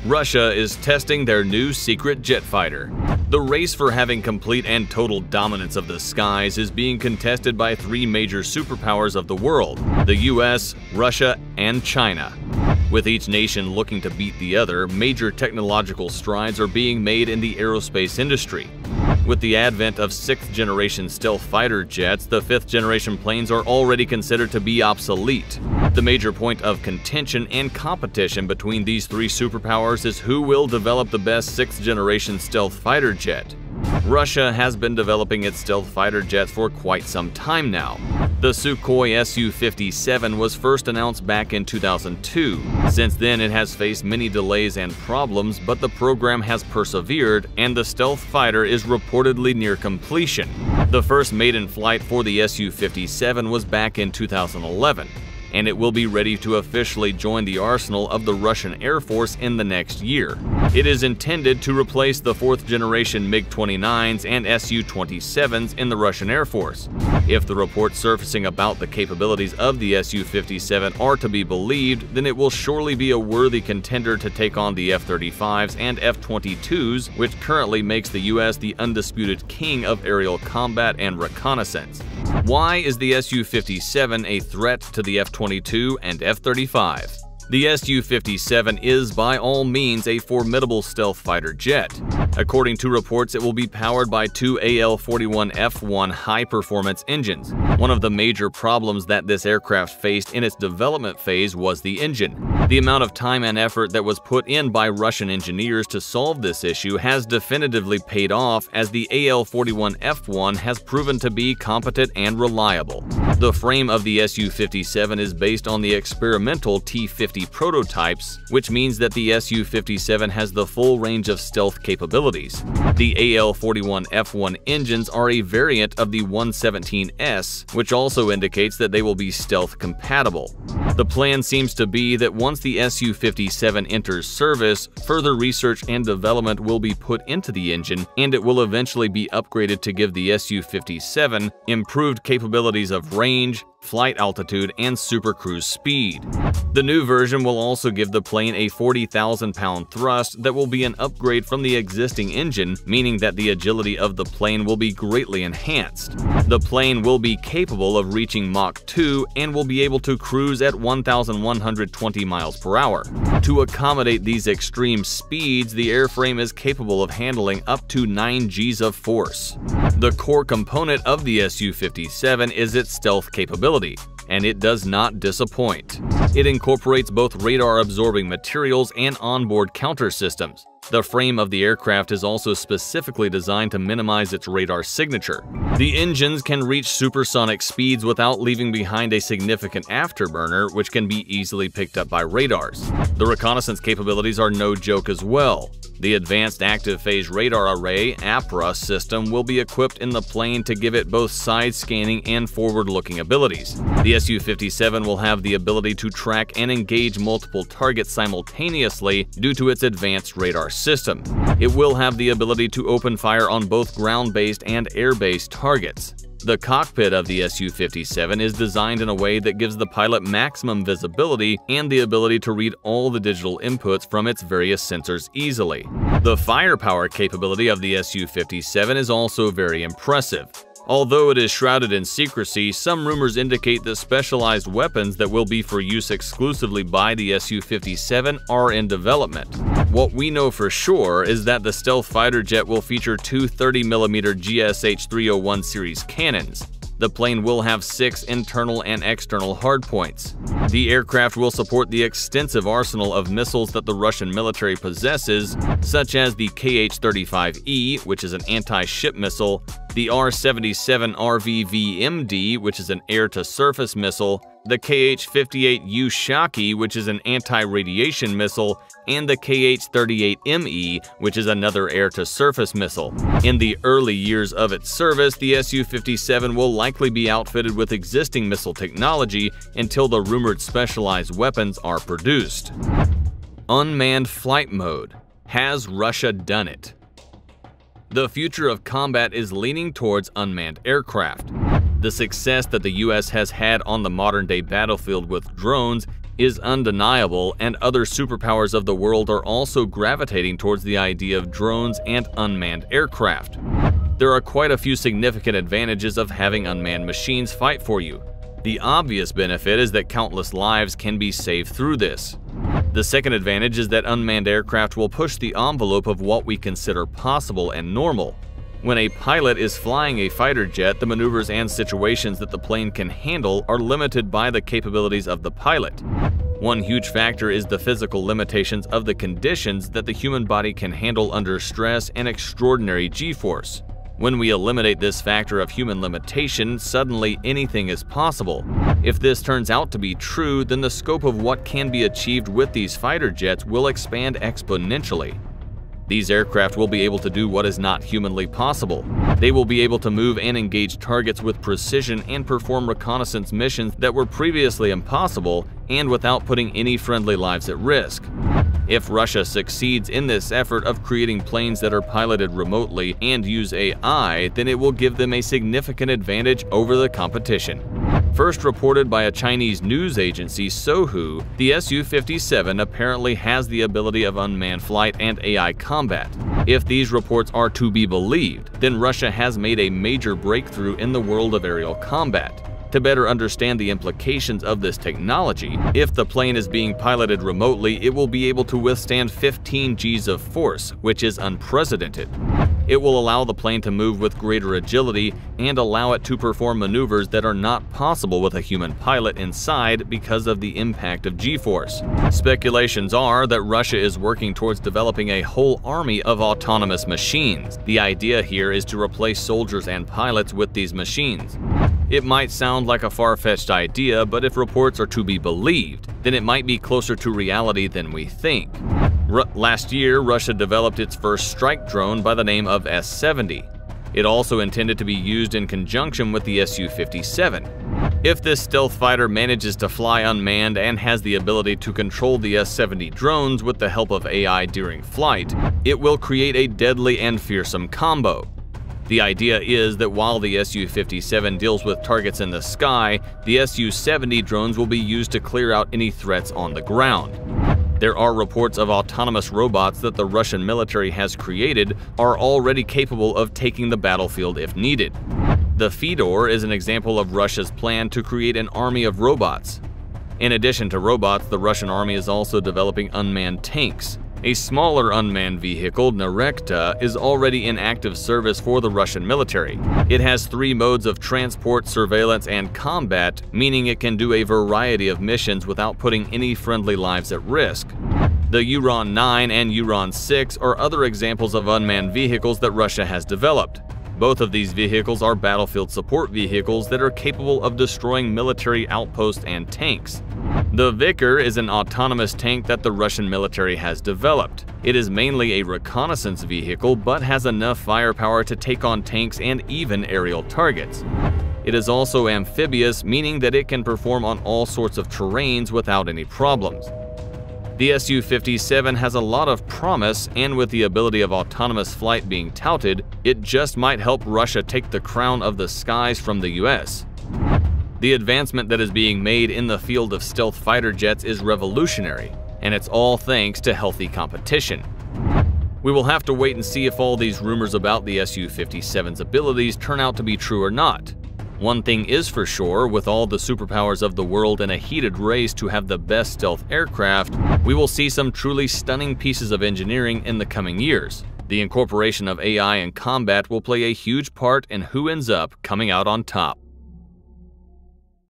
Russia is testing their new secret jet fighter. The race for having complete and total dominance of the skies is being contested by three major superpowers of the world: the US, Russia, and China. With each nation looking to beat the other, major technological strides are being made in the aerospace industry. With the advent of 6th-generation stealth fighter jets, the 5th-generation planes are already considered to be obsolete. The major point of contention and competition between these three superpowers is who will develop the best 6th-generation stealth fighter jet. Russia has been developing its stealth fighter jets for quite some time now. The Sukhoi Su-57 was first announced back in 2002. Since then, it has faced many delays and problems, but the program has persevered, and the stealth fighter is reportedly near completion. The first maiden flight for the Su-57 was back in 2011. And it will be ready to officially join the arsenal of the Russian Airforce in the next year. It is intended to replace the 4th-generation MiG-29s and Su-27s in the Russian Airforce. If the reports surfacing about the capabilities of the Su-57 are to be believed, then it will surely be a worthy contender to take on the F-35s and F-22s, which currently makes the US the undisputed king of aerial combat and reconnaissance. Why is the Su-57 a threat to the F-22 and F-35? The Su-57 is by all means a formidable stealth fighter jet. According to reports, it will be powered by two AL-41F1 high-performance engines. One of the major problems that this aircraft faced in its development phase was the engine. The amount of time and effort that was put in by Russian engineers to solve this issue has definitively paid off, as the AL-41F1 has proven to be competent and reliable. The frame of the Su-57 is based on the experimental T-50 prototypes, which means that the Su-57 has the full range of stealth capabilities. The AL-41F1 engines are a variant of the 117S, which also indicates that they will be stealth compatible. The plan seems to be that once the Su-57 enters service, further research and development will be put into the engine, and it will eventually be upgraded to give the Su-57 improved capabilities of range, flight altitude, and supercruise speed. The new version will also give the plane a 40,000-pound thrust that will be an upgrade from the existing engine, meaning that the agility of the plane will be greatly enhanced. The plane will be capable of reaching Mach 2 and will be able to cruise at 1,120 miles per hour. To accommodate these extreme speeds, the airframe is capable of handling up to 9 Gs of force. The core component of the Su-57 is its stealth capability, and it does not disappoint. It incorporates both radar-absorbing materials and onboard counter systems. The frame of the aircraft is also specifically designed to minimize its radar signature. The engines can reach supersonic speeds without leaving behind a significant afterburner, which can be easily picked up by radars. The reconnaissance capabilities are no joke as well. The Advanced Active Phase Radar Array (APRA) system will be equipped in the plane to give it both side-scanning and forward-looking abilities. The Su-57 will have the ability to track and engage multiple targets simultaneously due to its advanced radar system. It will have the ability to open fire on both ground-based and air-based targets. The cockpit of the Su-57 is designed in a way that gives the pilot maximum visibility and the ability to read all the digital inputs from its various sensors easily. The firepower capability of the Su-57 is also very impressive. Although it is shrouded in secrecy, some rumors indicate that specialized weapons that will be for use exclusively by the Su-57 are in development. What we know for sure is that the stealth fighter jet will feature two 30mm GSH-301 series cannons. The plane will have 6 internal and external hardpoints. The aircraft will support the extensive arsenal of missiles that the Russian military possesses, such as the Kh-35E, which is an anti-ship missile, the R-77RVVMD, which is an air-to-surface missile, the Kh-58U Shaki, which is an anti-radiation missile, and the Kh-38ME, which is another air-to-surface missile. In the early years of its service, the Su-57 will likely be outfitted with existing missile technology until the rumored specialized weapons are produced. Unmanned flight mode. Has Russia done it? The future of combat is leaning towards unmanned aircraft. The success that the US has had on the modern-day battlefield with drones is undeniable, and other superpowers of the world are also gravitating towards the idea of drones and unmanned aircraft. There are quite a few significant advantages of having unmanned machines fight for you. The obvious benefit is that countless lives can be saved through this. The second advantage is that unmanned aircraft will push the envelope of what we consider possible and normal. When a pilot is flying a fighter jet, the maneuvers and situations that the plane can handle are limited by the capabilities of the pilot. One huge factor is the physical limitations of the conditions that the human body can handle under stress and extraordinary G-force. When we eliminate this factor of human limitation, suddenly anything is possible. If this turns out to be true, then the scope of what can be achieved with these fighter jets will expand exponentially. These aircraft will be able to do what is not humanly possible. They will be able to move and engage targets with precision and perform reconnaissance missions that were previously impossible and without putting any friendly lives at risk. If Russia succeeds in this effort of creating planes that are piloted remotely and use AI, then it will give them a significant advantage over the competition. First reported by a Chinese news agency, Sohu, the Su-57 apparently has the ability of unmanned flight and AI combat. If these reports are to be believed, then Russia has made a major breakthrough in the world of aerial combat. To better understand the implications of this technology, if the plane is being piloted remotely, it will be able to withstand 15 Gs of force, which is unprecedented. It will allow the plane to move with greater agility and allow it to perform maneuvers that are not possible with a human pilot inside because of the impact of G-force. Speculations are that Russia is working towards developing a whole army of autonomous machines. The idea here is to replace soldiers and pilots with these machines. It might sound like a far-fetched idea, but if reports are to be believed, then it might be closer to reality than we think. Last year, Russia developed its first strike drone by the name of S-70. It also intended to be used in conjunction with the Su-57. If this stealth fighter manages to fly unmanned and has the ability to control the S-70 drones with the help of AI during flight, it will create a deadly and fearsome combo. The idea is that while the Su-57 deals with targets in the sky, the Su-70 drones will be used to clear out any threats on the ground. There are reports of autonomous robots that the Russian military has created are already capable of taking the battlefield if needed. The Fedor is an example of Russia's plan to create an army of robots. In addition to robots, the Russian army is also developing unmanned tanks. A smaller unmanned vehicle, Nerekta, is already in active service for the Russian military. It has 3 modes of transport, surveillance, and combat, meaning it can do a variety of missions without putting any friendly lives at risk. The Uran-9 and Uran-6 are other examples of unmanned vehicles that Russia has developed. Both of these vehicles are battlefield support vehicles that are capable of destroying military outposts and tanks. The Vicar is an autonomous tank that the Russian military has developed. It is mainly a reconnaissance vehicle but has enough firepower to take on tanks and even aerial targets. It is also amphibious, meaning that it can perform on all sorts of terrains without any problems. The Su-57 has a lot of promise, and with the ability of autonomous flight being touted, it just might help Russia take the crown of the skies from the US. The advancement that is being made in the field of stealth fighter jets is revolutionary, and it's all thanks to healthy competition. We will have to wait and see if all these rumors about the Su-57's abilities turn out to be true or not. One thing is for sure, with all the superpowers of the world in a heated race to have the best stealth aircraft, we will see some truly stunning pieces of engineering in the coming years. The incorporation of AI in combat will play a huge part in who ends up coming out on top.